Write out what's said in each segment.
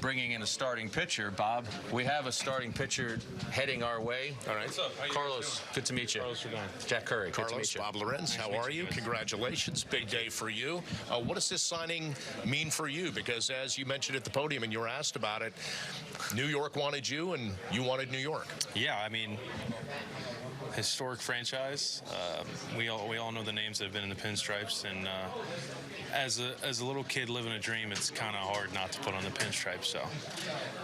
bringing in a starting pitcher, Bob. We have a starting pitcher heading our way. All right. What's up? Carlos, good to meet you. Carlos Rodón. Jack Curry, good to meet you. Bob Lorenz, how are you? Congratulations. Big day for you. What does this signing mean for you? Because as you mentioned at the podium and you were asked about it, New York wanted you and you wanted New York. Yeah, I mean, historic franchise. We all know the names that have been in the pinstripes, and as a little kid living a dream, it's kind of hard not to put on the pinstripes. So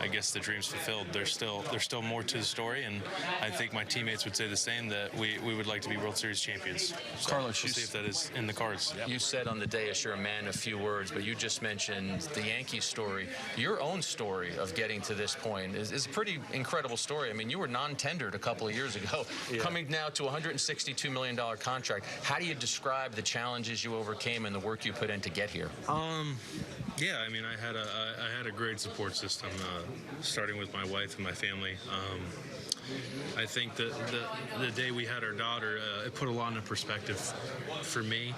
I guess the dream's fulfilled. There's still more to the story, and I think my teammates would say the same, that we would like to be World Series champions. So Carlos, we'll see if that is in the cards. You said on the dais you're a man of few words, but you just mentioned the Yankees story. Your own story of getting to this point is a pretty incredible story. I mean, you were non-tendered a couple of years ago, coming now to a $162 million contract. How do you describe the challenges you overcame and the work you put in to get here? Yeah, I mean, I had a great support system, starting with my wife and my family. I think that the day we had our daughter, it put a lot into perspective for me,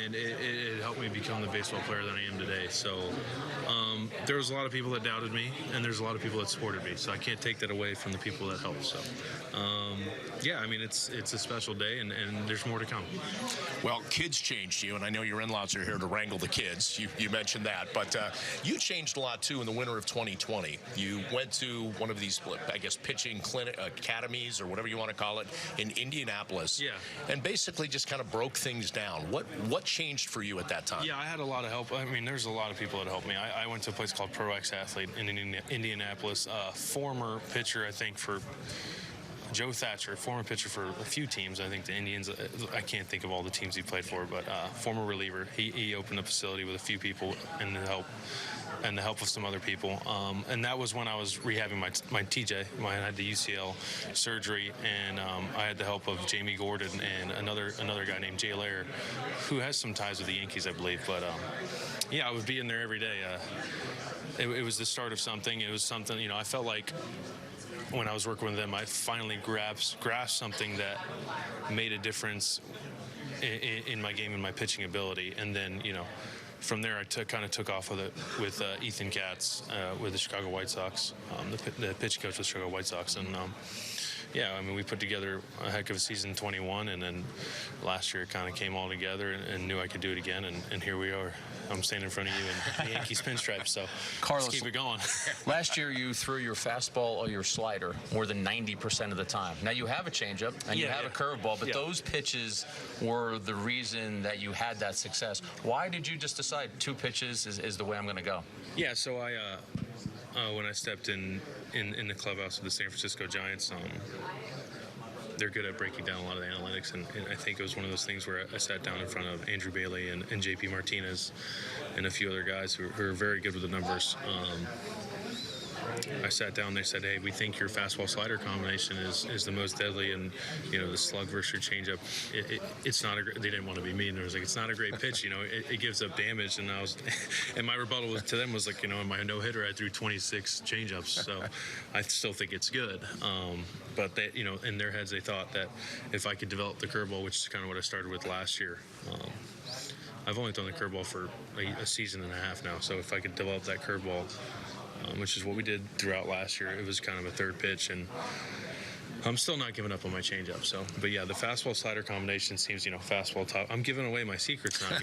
and it helped me become the baseball player that I am today. So there was a lot of people that doubted me, and there's a lot of people that supported me. So I can't take that away from the people that helped. So yeah, I mean, it's a special day, and there's more to come. Well, kids changed you, and I know your in-laws are here to wrangle the kids. You mentioned that, but you changed a lot too in the winter of 2020. You went to one of these, I guess, pitching clinic academies or whatever you want to call it in Indianapolis. Yeah. And basically just kind of broke things down. What changed for you at that time? Yeah, I had a lot of help. I mean, there's a lot of people that helped me. I went to a place called Pro X Athlete in Indianapolis. Former pitcher, I think, for Joe Thatcher, former pitcher for a few teams. I think the Indians, I can't think of all the teams he played for, but former reliever. He opened a facility with a few people and the help of some other people. And that was when I was rehabbing my TJ. I had the UCL surgery, and I had the help of Jamie Gordon and another guy named Jay Lair, who has some ties with the Yankees, I believe. But yeah, I would be in there every day. It was the start of something. It was something, you know, I felt like when I was working with them, I finally grasped something that made a difference in my game and my pitching ability. And then, you know, from there, I kind of took off with it with Ethan Katz with the Chicago White Sox, the pitching coach with the Chicago White Sox. And yeah, I mean, we put together a heck of a season 21, and then last year it kind of came all together and knew I could do it again, and here we are. I'm standing in front of you in the Yankees pinstripes, so Carlos, let's keep it going. Last year you threw your fastball or your slider more than 90% of the time. Now you have a changeup and you have a curveball, but those pitches were the reason that you had that success. Why did you just decide 2 pitches is the way I'm going to go? Yeah, so when I stepped in the clubhouse of the San Francisco Giants, they're good at breaking down a lot of the analytics, and I think it was one of those things where I sat down in front of Andrew Bailey and JP Martinez and a few other guys who are very good with the numbers. I sat down, they said, hey, we think your fastball slider combination is the most deadly, and you know, the slug versus your changeup, it's not they didn't want to be mean. It was like, it's not a great pitch, you know, it gives up damage. And and my rebuttal to them was like, you know, in my no-hitter I threw 26 changeups, so I still think it's good. But they, you know, in their heads they thought that if I could develop the curveball, which is kind of what I started with last year. I've only thrown the curveball for a season and a half now, so if I could develop that curveball, which is what we did throughout last year, it was kind of a third pitch, and I'm still not giving up on my changeup. So, but yeah, the fastball slider combination seems, you know, fastball top. I'm giving away my secrets now.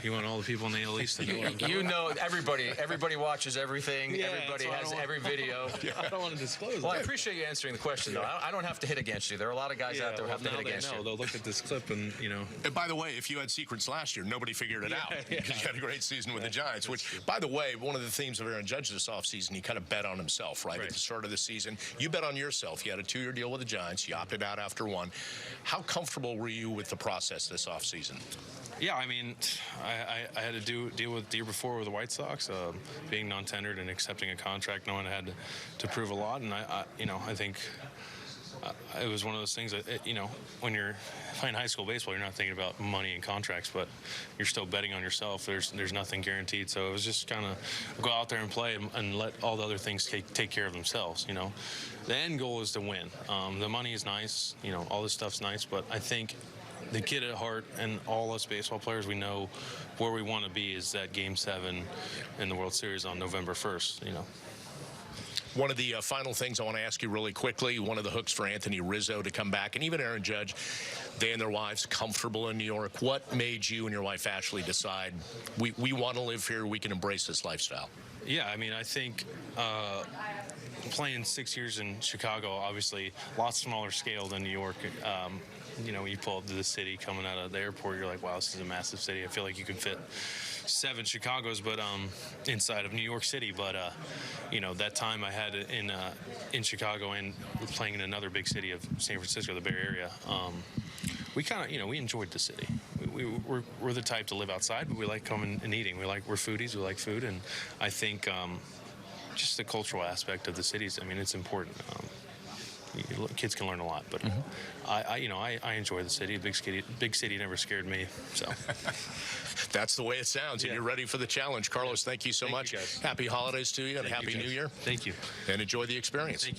You want all the people in the AL East to know what I'm doing? You know, everybody watches everything. Yeah, everybody has every video. I don't want to disclose. Well, I appreciate you answering the question, though. I don't have to hit against you. There are a lot of guys out there who have to hit against you. They'll look at this clip and, you know. And by the way, if you had secrets last year, nobody figured it out. Because you had a great season with the Giants, which, by the way, one of the themes of Aaron Judge this offseason, he kind of bet on himself, right? At the start of the season. You bet on yourself. You had a 2-year deal with the Giants. You opted out after 1. How comfortable were you with the process this offseason? Yeah, I mean, I had to deal with the year before with the White Sox, being non-tendered and accepting a contract, knowing I had to prove a lot, and I think it was one of those things that, you know, when you're playing high school baseball, you're not thinking about money and contracts, but you're still betting on yourself. There's nothing guaranteed, so it was just kind of go out there and play and let all the other things take care of themselves. You know, the end goal is to win. The money is nice, you know, all this stuff's nice, but I think the kid at heart, and all us baseball players, we know where we want to be is that Game 7 in the World Series on November 1st. One of the final things I want to ask you really quickly, one of the hooks for Anthony Rizzo to come back, and even Aaron Judge, they and their wives comfortable in New York. What made you and your wife Ashley decide we want to live here, we can embrace this lifestyle? Yeah, I mean, I think playing 6 years in Chicago, obviously, a lot smaller scale than New York. When you pull up to the city coming out of the airport, you're like, wow, this is a massive city. I feel like you could fit 7 Chicagos, but inside of New York City. But that time I had in Chicago and playing in another big city of San Francisco, the Bay Area. We kind of, we enjoyed the city. We're the type to live outside, but we like coming and eating. We're foodies. We like food, and I think just the cultural aspect of the cities. I mean, it's important. Kids can learn a lot, but I enjoy the city. Big city never scared me. So that's the way it sounds, and you're ready for the challenge. Carlos, thank you so much. You guys. Happy holidays to you, and Thank Happy you, New Year. Thank you. And enjoy the experience. Thank you.